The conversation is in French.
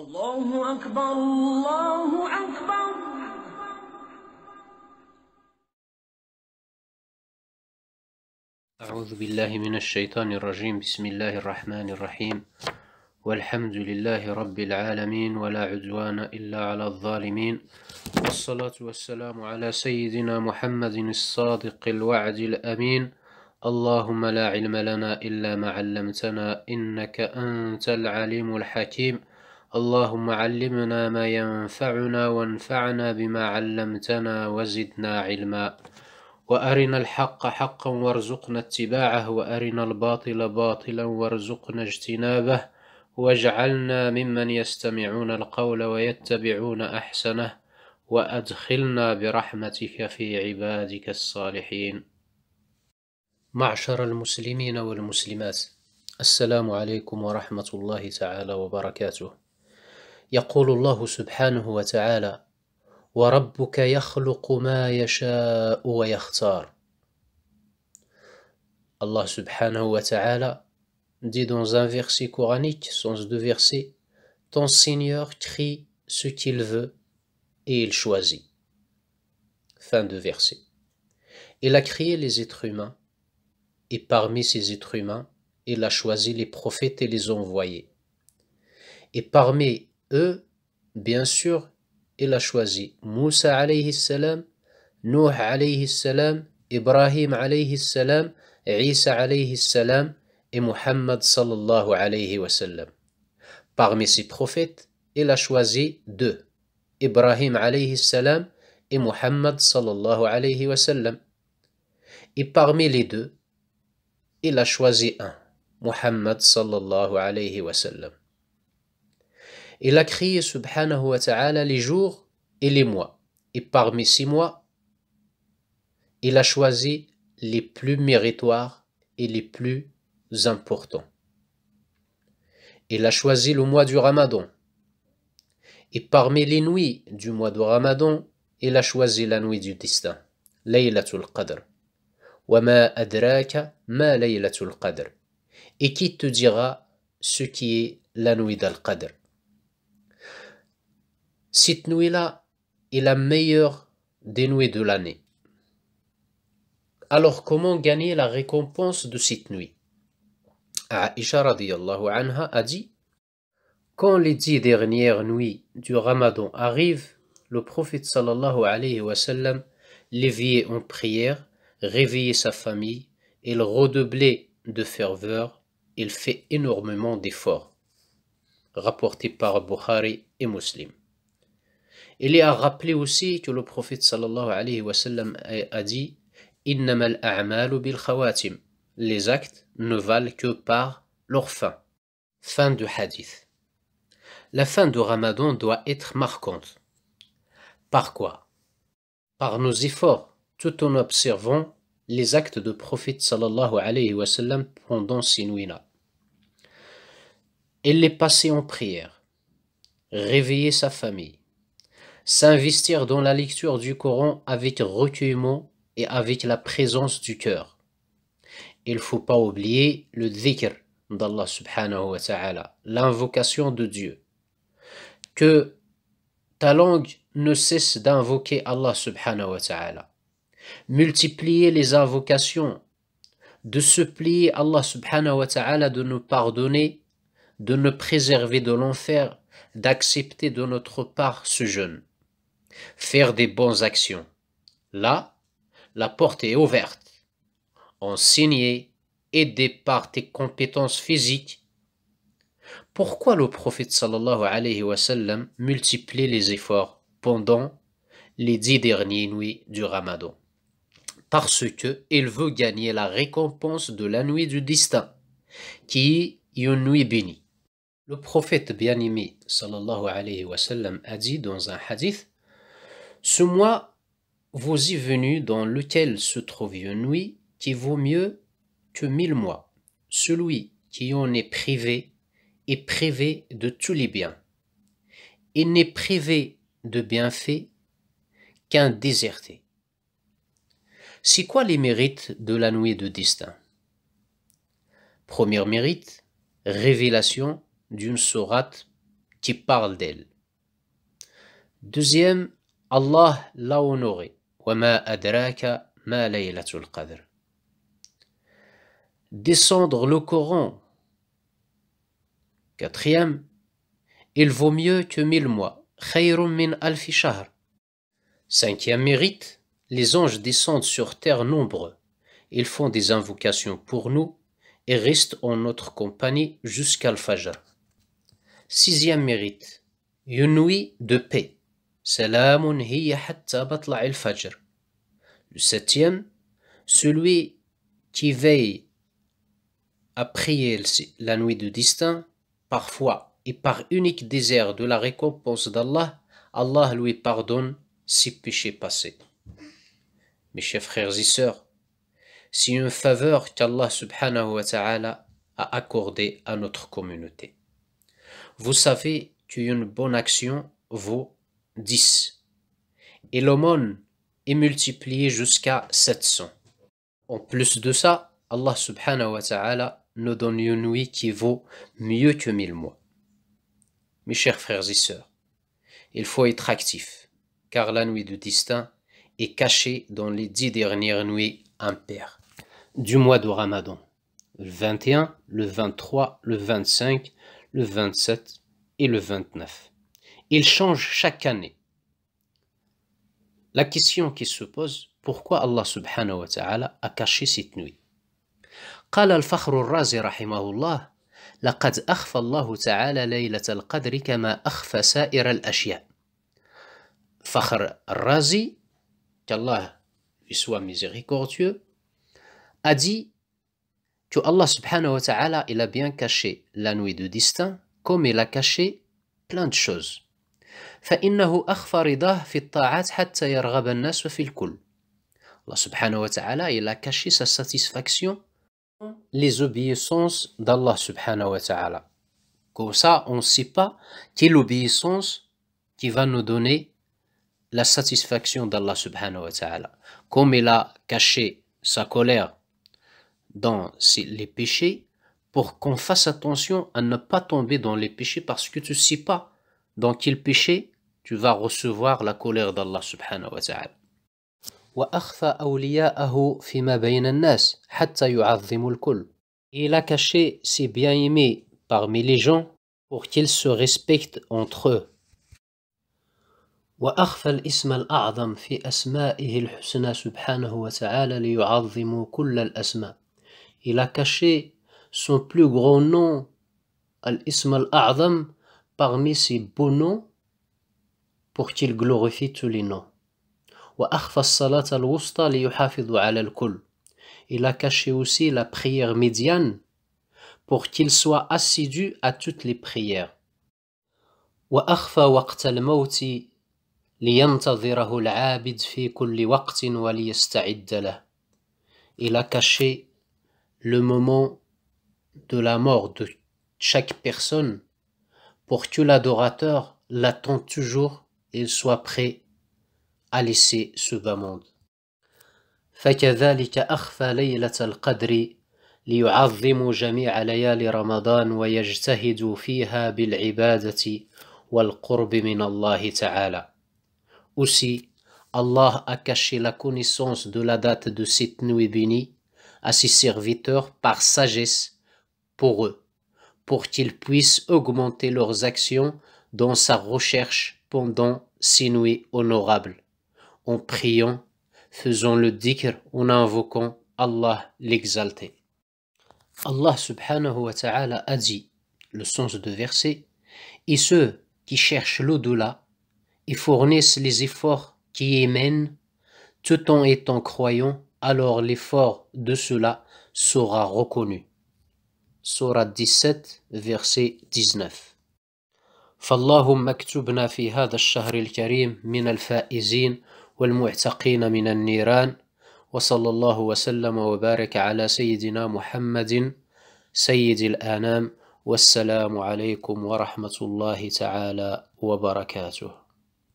الله أكبر الله أكبر. أعوذ بالله من الشيطان الرجيم. بسم الله الرحمن الرحيم. والحمد لله رب العالمين، ولا عدوان إلا على الظالمين، والصلاة والسلام على سيدنا محمد الصادق الوعد الأمين. اللهم لا علم لنا إلا ما علمتنا، إنك أنت العليم الحكيم. اللهم علمنا ما ينفعنا، وانفعنا بما علمتنا، وزدنا علما. وأرنا الحق حقا وارزقنا اتباعه، وأرنا الباطل باطلا وارزقنا اجتنابه، واجعلنا ممن يستمعون القول ويتبعون أحسنه، وأدخلنا برحمتك في عبادك الصالحين. معشر المسلمين والمسلمات، السلام عليكم ورحمة الله تعالى وبركاته. يقول الله سبحانه وتعالى: وَرَبُّكَ يَخْلُقُ مَا يَشَاءُ وَيَخْتَارُ. Allah subhanahu wa ta'ala dit dans un verset coranique, sens de verset: ton Seigneur crée ce qu'il veut et il choisit. Fin de verset. Il a créé les êtres humains, et parmi ces êtres humains, il a choisi les prophètes et les envoyés. Et parmi eux, bien sûr, il a choisi Moussa alayhi salam, Nuh alayhi salam, Ibrahim alayhi salam, Isa alayhi salam et Muhammad sallallahu alayhi wa sallam. Parmi ces prophètes, il a choisi deux, Ibrahim alayhi salam et Muhammad sallallahu alayhi wa sallam. Et parmi les deux, il a choisi un, Muhammad sallallahu alayhi wa sallam. Il a créé subhanahu wa ta'ala les jours et les mois. Et parmi ces mois, il a choisi les plus méritoires et les plus importants. Il a choisi le mois du Ramadan. Et parmi les nuits du mois du Ramadan, il a choisi la nuit du destin, Laylatul Qadr. Wa ma adraka ma Laylatul Qadr. Et qui te dira ce qui est la nuit d'Al-Qadr? Cette nuit-là est la meilleure des nuits de l'année. Alors comment gagner la récompense de cette nuit? Aïcha radiyallahu anha a dit: quand les 10 dernières nuits du Ramadan arrivent, le prophète sallallahu alayhi wa sallam l'éveillait en prière, réveillait sa famille, il redoublait de ferveur, il fait énormément d'efforts. Rapporté par Bukhari et Muslim. Il est à rappeler aussi que le prophète sallallahu alayhi wa sallam a dit: Innamal a'malu bil khawatim. Les actes ne valent que par leur fin. Fin du hadith. La fin du Ramadan doit être marquante. Par quoi? Par nos efforts, tout en observant les actes de prophète sallallahu alayhi wa sallam pendant ces nuits-là. Il les passait en prière, réveiller sa famille, s'investir dans la lecture du Coran avec recueillement et avec la présence du cœur. Il ne faut pas oublier le dhikr d'Allah subhanahu wa ta'ala, l'invocation de Dieu. Que ta langue ne cesse d'invoquer Allah subhanahu wa ta'ala. Multiplier les invocations, de supplier Allah subhanahu wa ta'ala de nous pardonner, de nous préserver de l'enfer, d'accepter de notre part ce jeûne. Faire des bonnes actions. Là, la porte est ouverte. Enseigner, aider par tes compétences physiques. Pourquoi le prophète sallallahu alayhi wa sallam multiplie les efforts pendant les 10 dernières nuits du Ramadan? Parce que il veut gagner la récompense de la nuit du destin, qui est une nuit bénie. Le prophète bien-aimé sallallahu alayhi wa sallam a dit dans un hadith: ce mois vous est venu dans lequel se trouve une nuit qui vaut mieux que 1000 mois. Celui qui en est privé de tous les biens. Il n'est privé de bienfaits qu'un déserté. C'est quoi les mérites de la nuit de destin? Premier mérite, révélation d'une sourate qui parle d'elle. Deuxième, Allah l'a honoré. وَمَا أَدْرَاكَ مَا لَيْلَةُ الْقَدْرِ. Descendre le Coran. Quatrième, il vaut mieux que 1000 mois. خَيْرٌ مِّنْ أَلْفِ شَهْرٍ. Cinquième mérite, les anges descendent sur terre nombreux. Ils font des invocations pour nous et restent en notre compagnie jusqu'à l'Fajr. Sixième mérite, une nuit de paix. Salamun hiya hatta matla'il fajr. Le septième, celui qui veille à prier la nuit de distinct, parfois et par unique désir de la récompense d'Allah, Allah lui pardonne ses péchés passés. Mes chers frères et sœurs, c'est une faveur qu'Allah subhanahu wa ta'ala a accordée à notre communauté. Vous savez qu'une bonne action vaut 10 et l'aumône est multipliée jusqu'à 700. En plus de ça, Allah subhanahu wa ta'ala nous donne une nuit qui vaut mieux que 1000 mois. Mes chers frères et sœurs, il faut être actif, car la nuit de distinct est cachée dans les 10 dernières nuits impaires du mois de Ramadan, le 21, le 23, le 25, le 27 et le 29. Il change chaque année. La question qui se pose, pourquoi Allah subhanahu wa ta'ala a caché cette nuit? قال الفخر الرازي رحمه الله لقد أخفى الله تعالى ليلة القدر كما أخفى سائر الأشياء. Fakhr al-Razi, qu'Allah lui soit miséricordieux, a dit que Allah subhanahu wa ta'ala il a bien caché la nuit de distinct comme il a caché plein de choses. فإنه أخفى رضاه في الطاعات حتى يرغب الناس في الكل. Allah subhanahu wa ta'ala il a caché sa satisfaction les obéissances d'Allah subhanahu wa ta'ala. Comme ça, on ne sait pas quelle obéissance qui va nous donner la satisfaction d'Allah subhanahu wa ta'ala. Comme il a caché sa colère dans les péchés, pour qu'on fasse attention à ne pas tomber dans les péchés, parce que tu ne sais pas dans quel péché tu vas recevoir la colère d'Allah subhanahu wa ta'ala. وأخفى أولياءه فيما بين الناس حتى يعظموا الكل. Il a caché ses bien-aimés parmi les gens pour qu'ils se respectent entre eux. وأخفى الاسم الأعظم في أسمائه الحسنى سبحانه وتعالى ليعظموا كل الأسماء. Il a caché son plus grand nom, Al-Ism al-A'zam, parmi ses beaux noms, pour qu'il glorifie tous les noms. وأخفى الصلاة الوسطى ليحافظ على الكل. Il a caché aussi la prière médiane pour qu'il soit assidu à toutes les prières. وأخفى وقت الموت لينتظره العابد في كل وقت وليستعد له. Il a caché le moment de la mort de chaque personne pour que l'adorateur l'attend toujours et soit prêt à laisser ce bas monde. فكذلك أخفى ليلة القدر ليعظموا جميع ليالي رمضان ويجتهدوا فيها بالعبادة والقرب من الله تعالى. Aussi, Allah a caché la connaissance de la date de cette nuit bénie à ses serviteurs par sagesse pour eux, pour qu'ils puissent augmenter leurs actions dans sa recherche pendant ces nuits honorables, en priant, faisant le dhikr, en invoquant Allah l'exalté. Allah subhanahu wa ta'ala a dit, le sens de verset, et ceux qui cherchent l'au-delà et fournissent les efforts qui y mènent, tout en étant croyants, alors l'effort de cela sera reconnu. Sourate 17, verset 19. فاللهم اكتبنا في هذا الشهر الكريم من الفائزين والمعتقين من النيران وصلى الله وسلم وبارك على سيدنا محمد سيد الأنام والسلام عليكم ورحمة الله تعالى وبركاته.